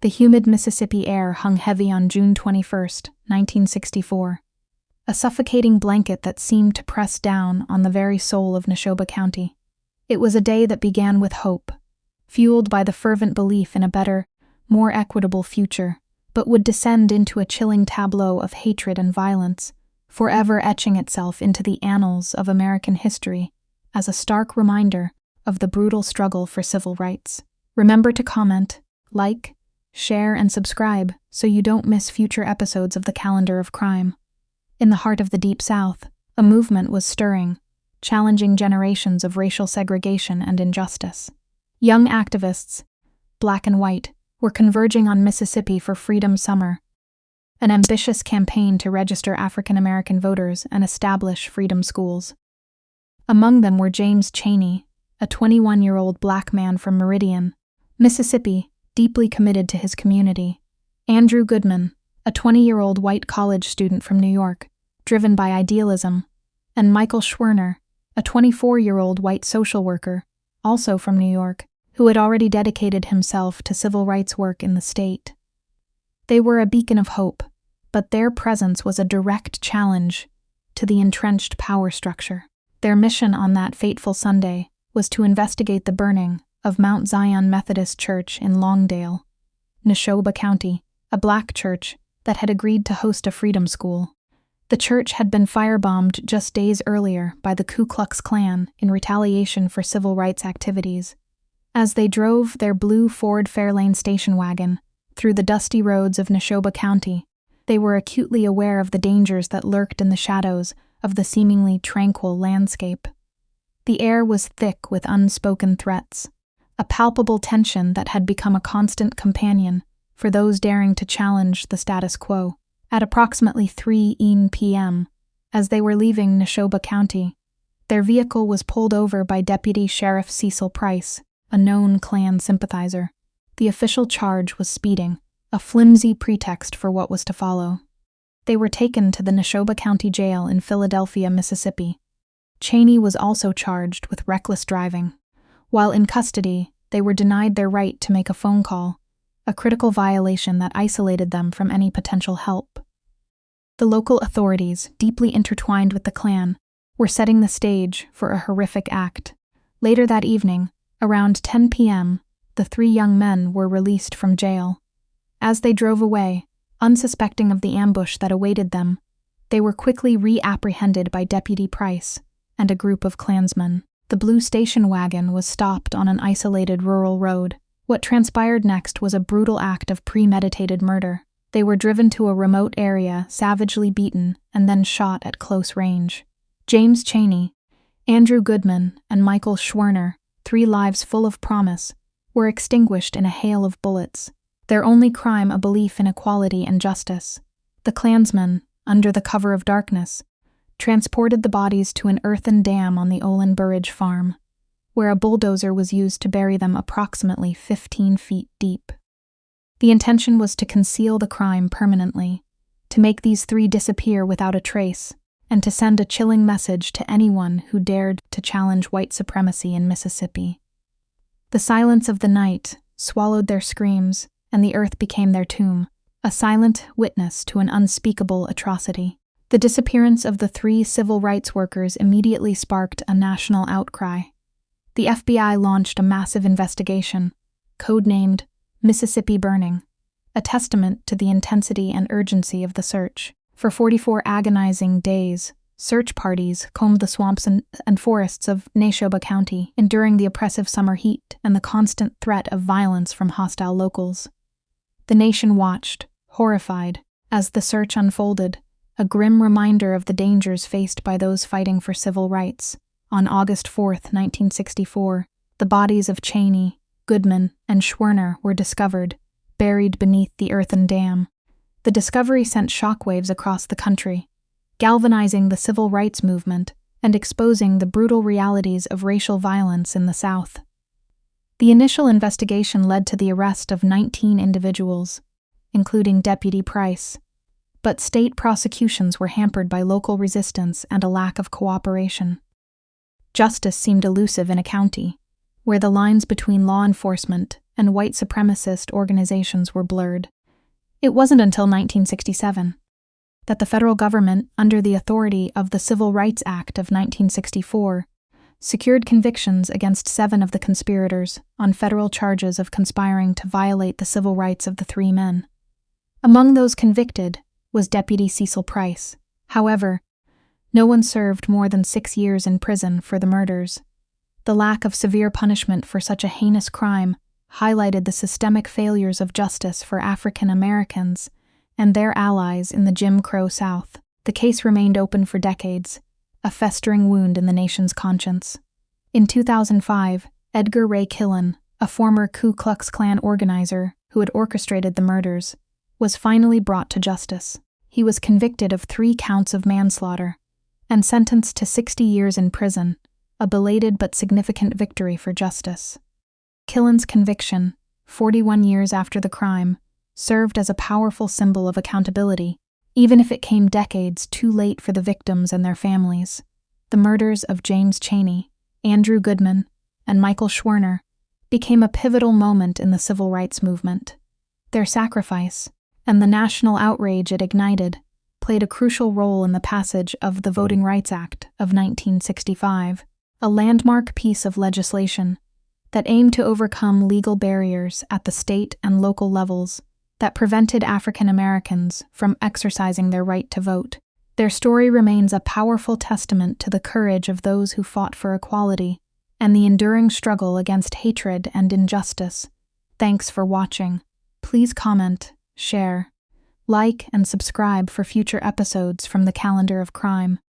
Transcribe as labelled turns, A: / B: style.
A: The humid Mississippi air hung heavy on June 21, 1964, a suffocating blanket that seemed to press down on the very soul of Neshoba County. It was a day that began with hope, fueled by the fervent belief in a better, more equitable future, but would descend into a chilling tableau of hatred and violence, forever etching itself into the annals of American history as a stark reminder of the brutal struggle for civil rights. Remember to comment, like, share, and subscribe so you don't miss future episodes of the Calendar of Crime. In the heart of the Deep South, a movement was stirring, challenging generations of racial segregation and injustice. Young activists, black and white, were converging on Mississippi for Freedom Summer, an ambitious campaign to register African American voters and establish freedom schools. Among them were James Chaney, a 21-year-old black man from Meridian, Mississippi, deeply committed to his community; Andrew Goodman, a 20-year-old white college student from New York, driven by idealism; and Michael Schwerner, a 24-year-old white social worker, also from New York, who had already dedicated himself to civil rights work in the state. They were a beacon of hope, but their presence was a direct challenge to the entrenched power structure. Their mission on that fateful Sunday was to investigate the burning of Mount Zion Methodist Church in Longdale, Neshoba County, a black church that had agreed to host a freedom school. The church had been firebombed just days earlier by the Ku Klux Klan in retaliation for civil rights activities. As they drove their blue Ford Fairlane station wagon through the dusty roads of Neshoba County, they were acutely aware of the dangers that lurked in the shadows of the seemingly tranquil landscape. The air was thick with unspoken threats, a palpable tension that had become a constant companion for those daring to challenge the status quo. At approximately 3 p.m., as they were leaving Neshoba County, their vehicle was pulled over by Deputy Sheriff Cecil Price, a known Klan sympathizer. The official charge was speeding, a flimsy pretext for what was to follow. They were taken to the Neshoba County Jail in Philadelphia, Mississippi. Chaney was also charged with reckless driving. While in custody, they were denied their right to make a phone call, a critical violation that isolated them from any potential help. The local authorities, deeply intertwined with the Klan, were setting the stage for a horrific act. Later that evening, around 10 p.m., the 3 young men were released from jail. As they drove away, unsuspecting of the ambush that awaited them, they were quickly reapprehended by Deputy Price and a group of Klansmen. The blue station wagon was stopped on an isolated rural road. What transpired next was a brutal act of premeditated murder. They were driven to a remote area, savagely beaten, and then shot at close range. James Chaney, Andrew Goodman, and Michael Schwerner, 3 lives full of promise, were extinguished in a hail of bullets, their only crime a belief in equality and justice. The Klansmen, under the cover of darkness, transported the bodies to an earthen dam on the Olin Burridge farm, where a bulldozer was used to bury them approximately 15 feet deep. The intention was to conceal the crime permanently, to make these 3 disappear without a trace, and to send a chilling message to anyone who dared to challenge white supremacy in Mississippi. The silence of the night swallowed their screams, and the earth became their tomb, a silent witness to an unspeakable atrocity. The disappearance of the 3 civil rights workers immediately sparked a national outcry. The FBI launched a massive investigation, codenamed Mississippi Burning, a testament to the intensity and urgency of the search. For 44 agonizing days, search parties combed the swamps and forests of Neshoba County, enduring the oppressive summer heat and the constant threat of violence from hostile locals. The nation watched, horrified, as the search unfolded, a grim reminder of the dangers faced by those fighting for civil rights. On August 4, 1964, the bodies of Chaney, Goodman, and Schwerner were discovered, buried beneath the earthen dam. The discovery sent shockwaves across the country, galvanizing the civil rights movement and exposing the brutal realities of racial violence in the South. The initial investigation led to the arrest of 19 individuals, including Deputy Price, but state prosecutions were hampered by local resistance and a lack of cooperation. Justice seemed elusive in a county where the lines between law enforcement and white supremacist organizations were blurred. It wasn't until 1967 that the federal government, under the authority of the Civil Rights Act of 1964, secured convictions against 7 of the conspirators on federal charges of conspiring to violate the civil rights of the 3 men. Among those convicted was Deputy Cecil Price. However, no one served more than 6 years in prison for the murders. The lack of severe punishment for such a heinous crime highlighted the systemic failures of justice for African Americans and their allies in the Jim Crow South. The case remained open for decades, a festering wound in the nation's conscience. In 2005, Edgar Ray Killen, a former Ku Klux Klan organizer who had orchestrated the murders, was finally brought to justice. He was convicted of 3 counts of manslaughter and sentenced to 60 years in prison, a belated but significant victory for justice. Killen's conviction, 41 years after the crime, served as a powerful symbol of accountability, even if it came decades too late for the victims and their families. The murders of James Chaney, Andrew Goodman, and Michael Schwerner became a pivotal moment in the civil rights movement. Their sacrifice, and the national outrage it ignited, played a crucial role in the passage of the Voting Rights Act of 1965, a landmark piece of legislation that aimed to overcome legal barriers at the state and local levels that prevented African Americans from exercising their right to vote. Their story remains a powerful testament to the courage of those who fought for equality and the enduring struggle against hatred and injustice. Thanks for watching. Please comment, share, like, and subscribe for future episodes from the Calendar of Crime.